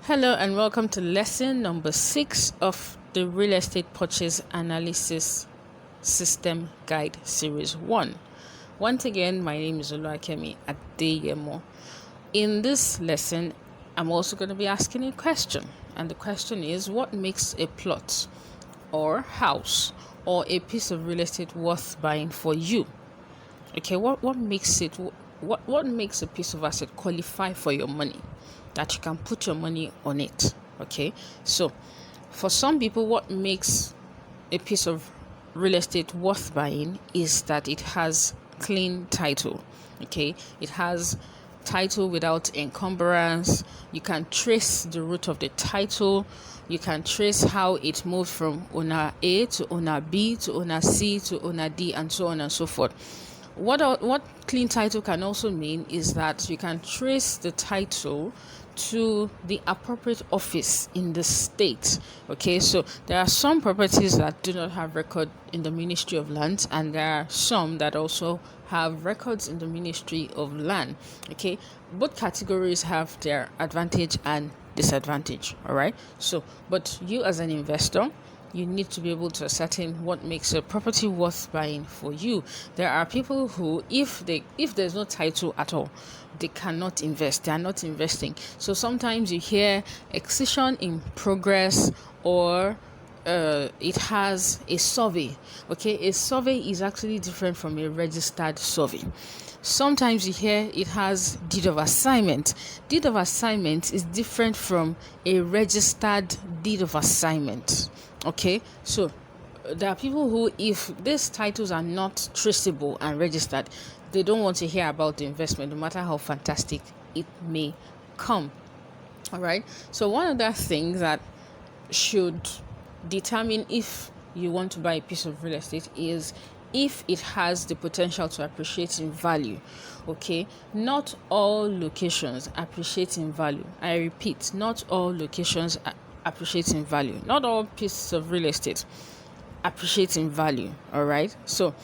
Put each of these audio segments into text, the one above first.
Hello and welcome to lesson number 6 of the Real Estate Purchase Analysis System Guide Series 1. Once again, my name is Oluwakemi Adeyemo. In this lesson, I'm also going to be asking a question. And the question is, what makes a plot or house or a piece of real estate worth buying for you? Okay, what makes a piece of asset qualify for your money, that you can put your money on it? Okay, so for some people, what makes a piece of real estate worth buying is that it has clean title. Okay, it has title without encumbrance. You can trace the root of the title. You can trace how it moved from owner A to owner B to owner C to owner D, and so on and so forth. What clean title can also mean is that you can trace the title to the appropriate office in the state. Okay, so there are some properties that do not have record in the Ministry of Lands, and there are some that also have records in the Ministry of Land. Okay, both categories have their advantage and disadvantage. All right, so but you as an investor, you need to be able to ascertain what makes a property worth buying for you. There are people who, if there's no title at all, they cannot invest. They are not investing. So sometimes you hear acquisition in progress, or it has a survey. Okay, a survey is actually different from a registered survey. Sometimes you hear it has deed of assignment. Deed of assignment is different from a registered deed of assignment. Okay, so there are people who, if these titles are not traceable and registered, they don't want to hear about the investment, no matter how fantastic it may come. All right, so one of the things that should determine if you want to buy a piece of real estate is if it has the potential to appreciate in value. Okay, not all locations appreciate in value. I repeat, not all locations appreciate in value. Not all pieces of real estate appreciate in value. All right, so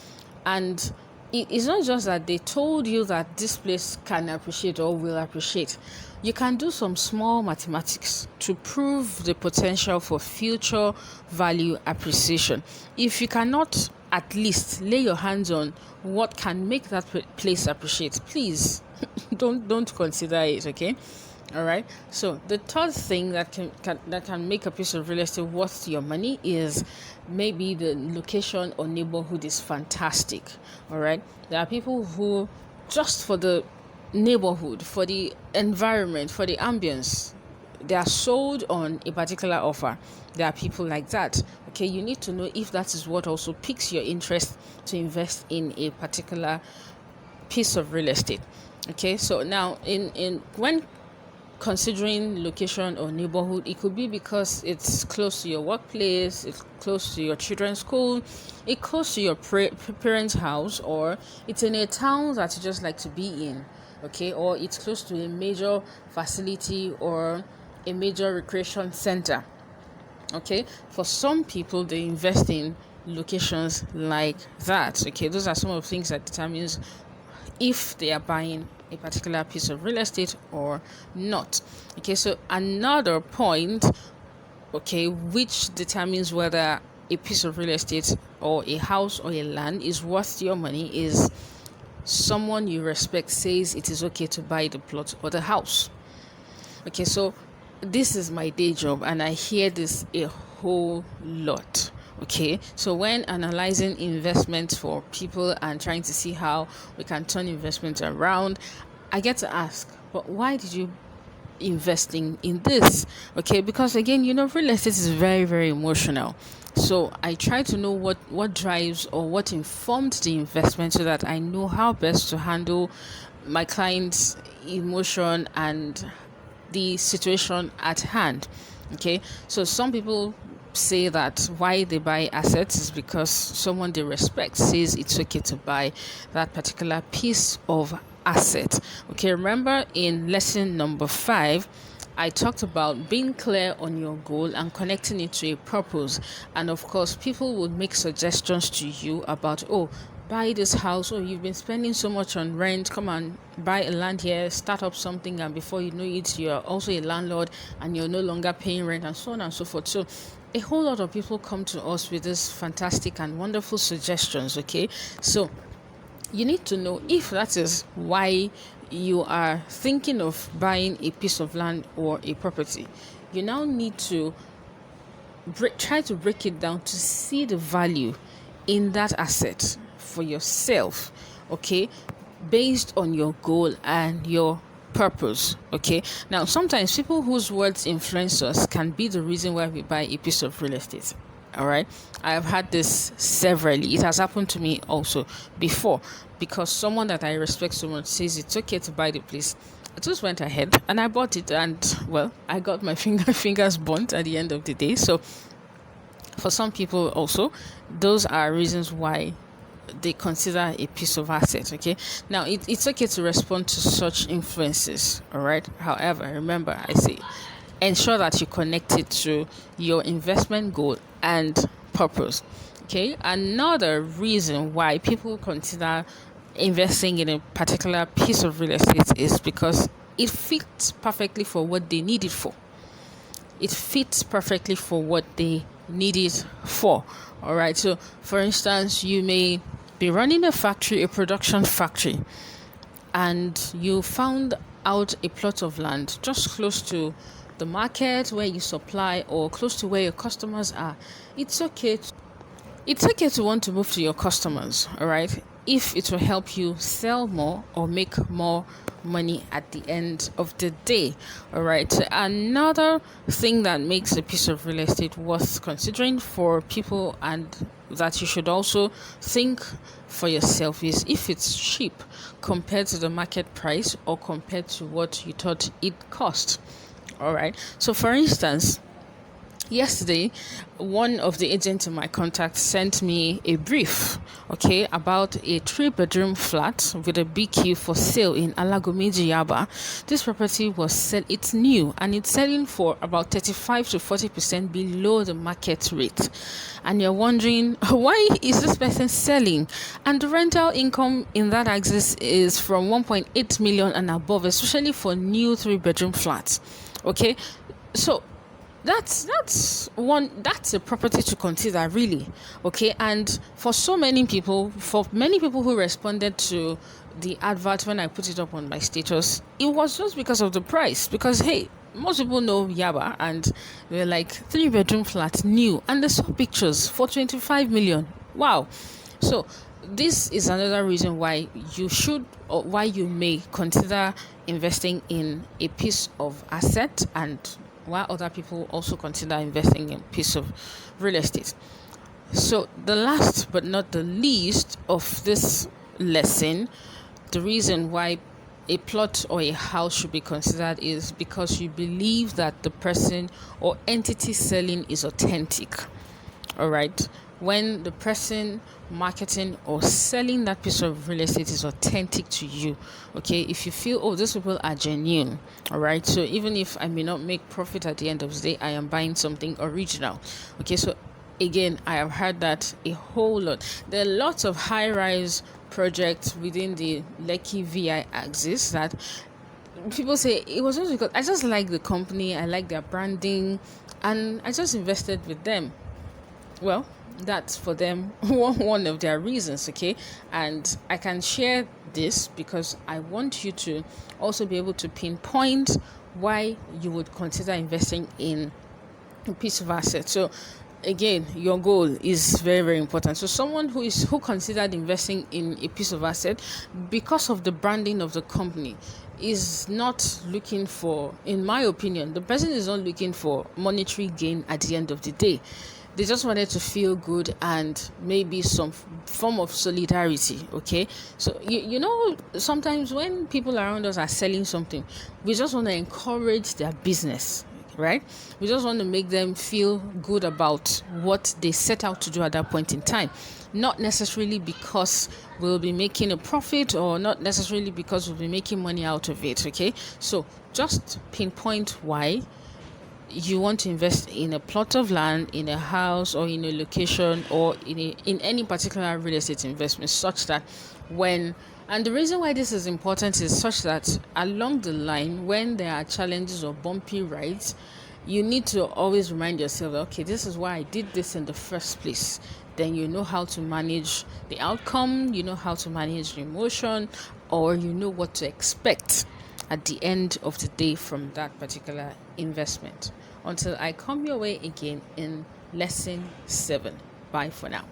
and it's not just that they told you that this place can appreciate or will appreciate. You can do some small mathematics to prove the potential for future value appreciation. If you cannot at least lay your hands on what can make that place appreciate, please don't consider it. Okay, all right. So the third thing that can make a piece of real estate worth your money is maybe the location or neighborhood is fantastic. All right, there are people who, just for the neighborhood, for the environment, for the ambience, they are sold on a particular offer. There are people like that. Okay, you need to know if that is what also piques your interest to invest in a particular piece of real estate. Okay, so now in when considering location or neighborhood, it could be because it's close to your workplace, it's close to your children's school, it's close to your parents' house, or it's in a town that you just like to be in. Okay, or it's close to a major facility or a major recreation center. Okay, for some people, they invest in locations like that. Okay, those are some of the things that determines if they are buying a particular piece of real estate or not. Okay, so another point, okay, which determines whether a piece of real estate or a house or a land is worth your money is someone you respect says it is okay to buy the plot or the house. Okay, so this is my day job and I hear this a whole lot. Okay, so when analyzing investments for people and trying to see how we can turn investments around, I get to ask, but why did you investing in this? Okay, because again, real estate is very, very emotional. So I try to know what drives or what informed the investment so that I know how best to handle my client's emotion and the situation at hand. Okay, so some people say that why they buy assets is because someone they respect says it's okay to buy that particular piece of asset. Okay, remember in lesson number 5, I talked about being clear on your goal and connecting it to a purpose. And of course, people would make suggestions to you about, buy this house, or you've been spending so much on rent, come and buy a land here, start up something, and before you know it, you're also a landlord and you're no longer paying rent, and so on and so forth. So a whole lot of people come to us with these fantastic and wonderful suggestions. Okay, so you need to know if that is why you are thinking of buying a piece of land or a property. You now need to try to break it down to see the value in that asset for yourself, okay, based on your goal and your purpose. Okay, now sometimes people whose words influence us can be the reason why we buy a piece of real estate. All right, I have had this severally. It has happened to me also before, because someone that I respect so much says it's okay to buy the place. I just went ahead and I bought it, and well, I got my fingers burnt at the end of the day. So for some people also, those are reasons why they consider a piece of asset. Okay, now it's okay to respond to such influences. All right, however, remember, I say ensure that you connect it to your investment goal and purpose. Okay, another reason why people consider investing in a particular piece of real estate is because it fits perfectly for what they need it for. It fits perfectly for what they need it for. All right, so for instance, you may be running a factory, a production factory, and you found out a plot of land just close to the market where you supply, or close to where your customers are. It's okay to want to move to your customers, all right, if it will help you sell more or make more money at the end of the day. All right, another thing that makes a piece of real estate worth considering for people, and that you should also think for yourself, is if it's cheap compared to the market price or compared to what you thought it cost. All right, so for instance, yesterday, one of the agents in my contact sent me a brief, okay, about a 3-bedroom flat with a BQ for sale in Alagomeji, Yaba. This property it's new, and it's selling for about 35 to 40% below the market rate. And you're wondering, why is this person selling? And the rental income in that axis is from 1.8 million and above, especially for new 3-bedroom flats. Okay, so that's a property to consider, really. Okay, and for many people who responded to the advert when I put it up on my status, it was just because of the price. Because hey, most people know Yaba, and they're like, 3-bedroom flat, new, and they saw pictures for 25 million. Wow. So this is another reason why you should, or why you may consider investing in a piece of asset, and while other people also consider investing in a piece of real estate. So the last but not the least of this lesson, the reason why a plot or a house should be considered is because you believe that the person or entity selling is authentic. All right, when the person marketing or selling that piece of real estate is authentic to you, okay, if you feel, oh, these people are genuine, all right, so even if I may not make profit at the end of the day, I am buying something original. Okay, so again, I have heard that a whole lot. There are lots of high-rise projects within the Lekki VI axis that people say it was just because I just like the company, I like their branding, and I just invested with them. Well, that's for them one of their reasons, okay? And I can share this because I want you to also be able to pinpoint why you would consider investing in a piece of asset. So again, your goal is very, very important. So someone who considered investing in a piece of asset because of the branding of the company is not looking for, in my opinion, the person is not looking for monetary gain at the end of the day. They just wanted to feel good and maybe some form of solidarity, okay? So, you know, sometimes when people around us are selling something, we just want to encourage their business, right? We just want to make them feel good about what they set out to do at that point in time. Not necessarily because we'll be making a profit, or not necessarily because we'll be making money out of it, okay? So just pinpoint why you want to invest in a plot of land, in a house, or in a location, or in any particular real estate investment, such that when and the reason why this is important is such that along the line, when there are challenges or bumpy rides, you need to always remind yourself, okay, this is why I did this in the first place. Then you know how to manage the outcome, you know how to manage the emotion, or you know what to expect at the end of the day from that particular investment. Until I come your way again in lesson 7. Bye for now.